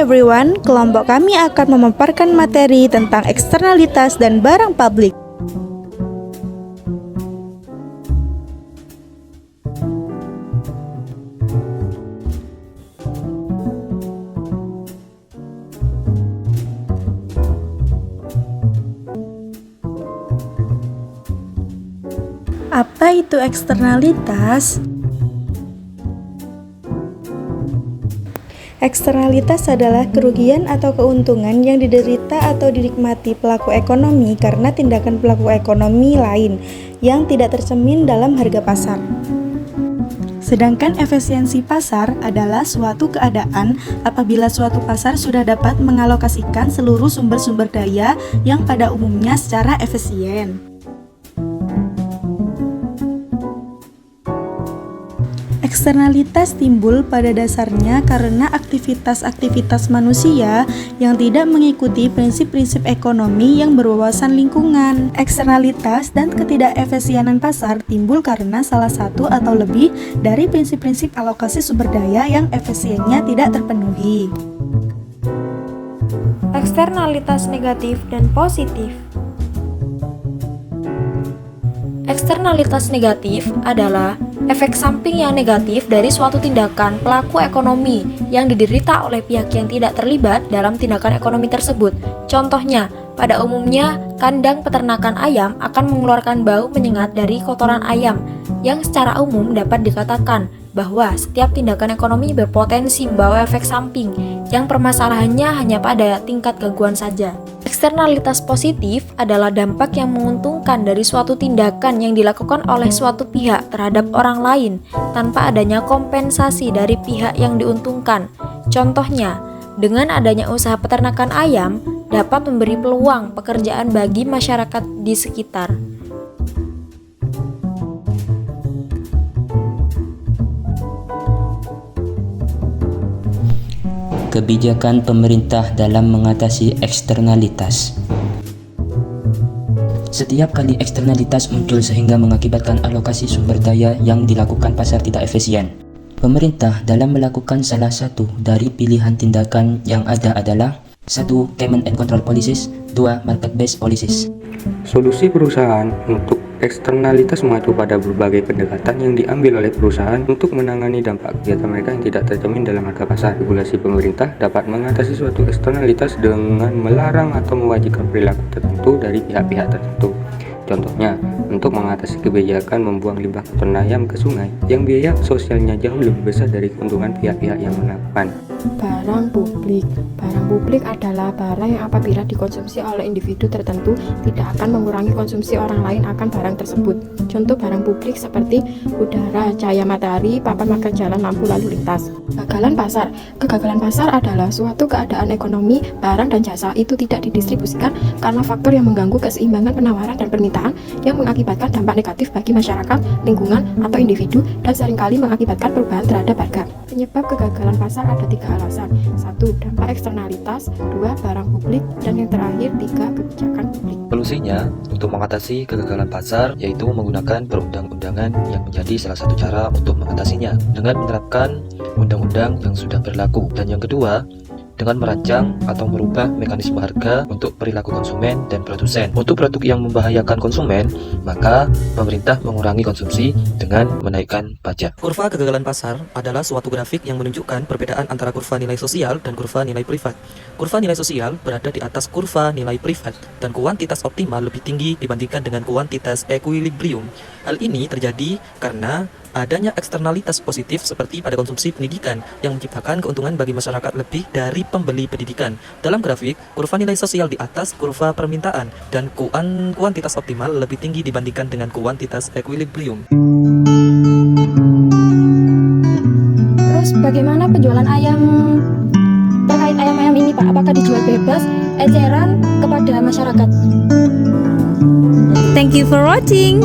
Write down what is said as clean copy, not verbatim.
everyone, kelompok kami akan memaparkan materi tentang eksternalitas dan barang publik. Apa itu eksternalitas? Eksternalitas adalah kerugian atau keuntungan yang diderita atau dinikmati pelaku ekonomi karena tindakan pelaku ekonomi lain yang tidak tercermin dalam harga pasar. Sedangkan efisiensi pasar adalah suatu keadaan apabila suatu pasar sudah dapat mengalokasikan seluruh sumber-sumber daya yang pada umumnya secara efisien. Eksternalitas timbul pada dasarnya karena aktivitas-aktivitas manusia yang tidak mengikuti prinsip-prinsip ekonomi yang berwawasan lingkungan. Eksternalitas dan ketidakefisienan pasar timbul karena salah satu atau lebih dari prinsip-prinsip alokasi sumber daya yang efisiennya tidak terpenuhi. Eksternalitas negatif dan positif. Eksternalitas negatif adalah efek samping yang negatif dari suatu tindakan pelaku ekonomi yang diderita oleh pihak yang tidak terlibat dalam tindakan ekonomi tersebut. Contohnya, pada umumnya, kandang peternakan ayam akan mengeluarkan bau menyengat dari kotoran ayam, yang secara umum dapat dikatakan bahwa setiap tindakan ekonomi berpotensi membawa efek samping, yang permasalahannya hanya pada tingkat gangguan saja. Eksternalitas positif adalah dampak yang menguntungkan dari suatu tindakan yang dilakukan oleh suatu pihak terhadap orang lain tanpa adanya kompensasi dari pihak yang diuntungkan. Contohnya, dengan adanya usaha peternakan ayam dapat memberi peluang pekerjaan bagi masyarakat di sekitar. Kebijakan pemerintah dalam mengatasi eksternalitas. Setiap kali eksternalitas muncul sehingga mengakibatkan alokasi sumber daya yang dilakukan pasar tidak efisien, pemerintah dalam melakukan salah satu dari pilihan tindakan yang ada adalah 1. Command and Control Policies, 2. Market-Based Policies. Solusi perusahaan untuk eksternalitas mengacu pada berbagai pendekatan yang diambil oleh perusahaan untuk menangani dampak kegiatan mereka yang tidak tercermin dalam harga pasar. Regulasi pemerintah dapat mengatasi suatu eksternalitas dengan melarang atau mewajibkan perilaku tertentu dari pihak-pihak tertentu. Contohnya, untuk mengatasi kebijakan membuang limbah kotoran ayam ke sungai yang biaya sosialnya jauh lebih besar dari keuntungan pihak-pihak yang melakukan. Barang publik. Barang publik adalah barang yang apabila dikonsumsi oleh individu tertentu tidak akan mengurangi konsumsi orang lain akan barang tersebut. Contoh barang publik seperti udara, cahaya matahari, papan marka jalan, lampu lalu lintas. Kegagalan pasar. Kegagalan pasar adalah suatu keadaan ekonomi, barang dan jasa itu tidak didistribusikan karena faktor yang mengganggu keseimbangan penawaran dan permintaan yang mengakibatkan dampak negatif bagi masyarakat, lingkungan, atau individu dan seringkali mengakibatkan perubahan terhadap harga. Penyebab kegagalan pasar ada 3 alasan. 1. Dampak eksternalitas, 2. Barang publik, dan yang terakhir 3. Kebijakan publik. Solusinya untuk mengatasi kegagalan pasar yaitu menggunakan perundang-undangan yang menjadi salah satu cara untuk mengatasinya dengan menerapkan undang-undang yang sudah berlaku. Dan yang kedua, dengan merancang atau merubah mekanisme harga untuk perilaku konsumen dan produsen. Untuk produk yang membahayakan konsumen, maka pemerintah mengurangi konsumsi dengan menaikkan pajak. Kurva kegagalan pasar adalah suatu grafik yang menunjukkan perbedaan antara kurva nilai sosial dan kurva nilai privat. Kurva nilai sosial berada di atas kurva nilai privat dan kuantitas optimal lebih tinggi dibandingkan dengan kuantitas equilibrium. Hal ini terjadi karena adanya eksternalitas positif seperti pada konsumsi pendidikan yang menciptakan keuntungan bagi masyarakat lebih dari pembeli pendidikan. Dalam grafik, kurva nilai sosial di atas kurva permintaan dan kuantitas optimal lebih tinggi dibandingkan dengan kuantitas equilibrium. Terus bagaimana penjualan ayam terkait ayam-ayam ini Pak? Apakah dijual bebas, eceran kepada masyarakat? Thank you for watching.